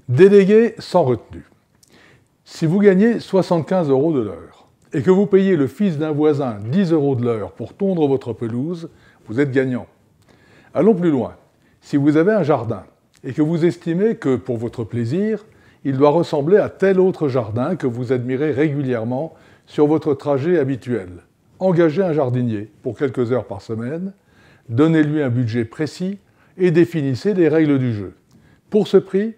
Déléguer sans retenue. Si vous gagnez 75 € de l'heure et que vous payez le fils d'un voisin 10 € de l'heure pour tondre votre pelouse, vous êtes gagnant. Allons plus loin. Si vous avez un jardin et que vous estimez que, pour votre plaisir, il doit ressembler à tel autre jardin que vous admirez régulièrement sur votre trajet habituel, engagez un jardinier pour quelques heures par semaine, donnez-lui un budget précis et définissez les règles du jeu. Pour ce prix,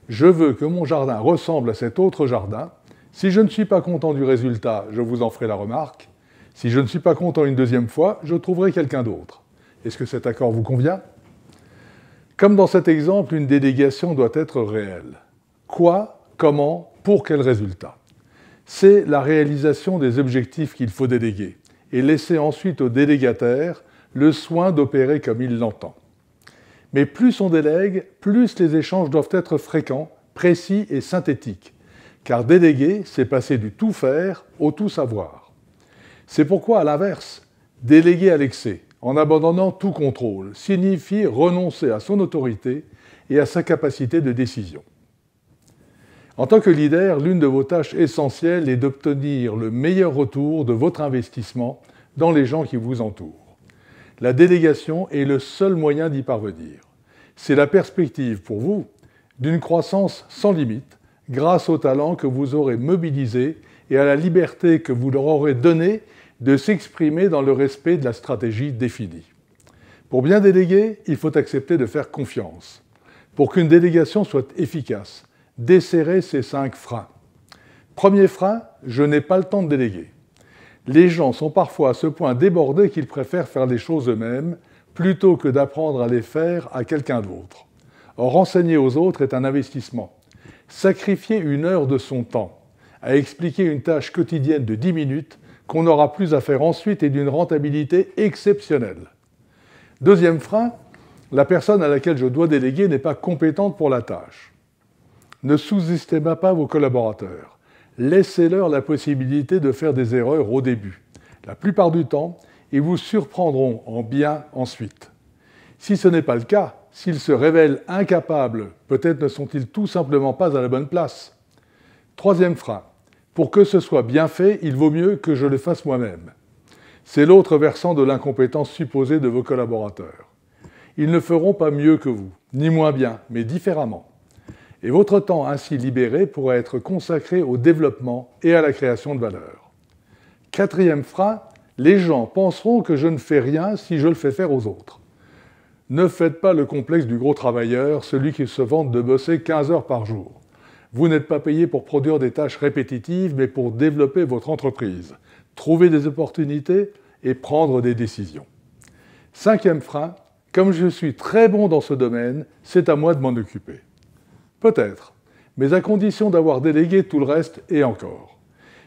je veux que mon jardin ressemble à cet autre jardin. Si je ne suis pas content du résultat, je vous en ferai la remarque. Si je ne suis pas content une deuxième fois, je trouverai quelqu'un d'autre. Est-ce que cet accord vous convient? Comme dans cet exemple, une délégation doit être réelle. Quoi, comment, pour quel résultat? C'est la réalisation des objectifs qu'il faut déléguer et laisser ensuite au délégataire le soin d'opérer comme il l'entend. Mais plus on délègue, plus les échanges doivent être fréquents, précis et synthétiques. Car déléguer, c'est passer du tout faire au tout savoir. C'est pourquoi, à l'inverse, déléguer à l'excès, en abandonnant tout contrôle, signifie renoncer à son autorité et à sa capacité de décision. En tant que leader, l'une de vos tâches essentielles est d'obtenir le meilleur retour de votre investissement dans les gens qui vous entourent. La délégation est le seul moyen d'y parvenir. C'est la perspective pour vous d'une croissance sans limite grâce au talent que vous aurez mobilisé et à la liberté que vous leur aurez donnée de s'exprimer dans le respect de la stratégie définie. Pour bien déléguer, il faut accepter de faire confiance. Pour qu'une délégation soit efficace, desserrez ces 5 freins. Premier frein, je n'ai pas le temps de déléguer. Les gens sont parfois à ce point débordés qu'ils préfèrent faire les choses eux-mêmes plutôt que d'apprendre à les faire à quelqu'un d'autre. Or, enseigner aux autres est un investissement. Sacrifier 1 heure de son temps à expliquer une tâche quotidienne de 10 minutes qu'on n'aura plus à faire ensuite est d'une rentabilité exceptionnelle. Deuxième frein, la personne à laquelle je dois déléguer n'est pas compétente pour la tâche. Ne sous-estimez pas vos collaborateurs. Laissez-leur la possibilité de faire des erreurs au début. La plupart du temps, ils vous surprendront en bien ensuite. Si ce n'est pas le cas, s'ils se révèlent incapables, peut-être ne sont-ils tout simplement pas à la bonne place. Troisième frein, pour que ce soit bien fait, il vaut mieux que je le fasse moi-même. C'est l'autre versant de l'incompétence supposée de vos collaborateurs. Ils ne feront pas mieux que vous, ni moins bien, mais différemment. Et votre temps ainsi libéré pourra être consacré au développement et à la création de valeur. Quatrième frein, les gens penseront que je ne fais rien si je le fais faire aux autres. Ne faites pas le complexe du gros travailleur, celui qui se vante de bosser 15 heures par jour. Vous n'êtes pas payé pour produire des tâches répétitives, mais pour développer votre entreprise, trouver des opportunités et prendre des décisions. Cinquième frein, comme je suis très bon dans ce domaine, c'est à moi de m'en occuper. Peut-être, mais à condition d'avoir délégué tout le reste et encore.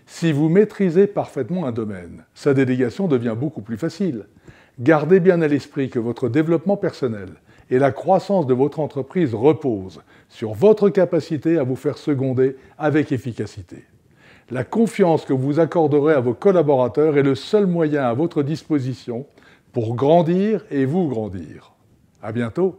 Si vous maîtrisez parfaitement un domaine, sa délégation devient beaucoup plus facile. Gardez bien à l'esprit que votre développement personnel et la croissance de votre entreprise reposent sur votre capacité à vous faire seconder avec efficacité. La confiance que vous accorderez à vos collaborateurs est le seul moyen à votre disposition pour grandir et vous grandir. À bientôt.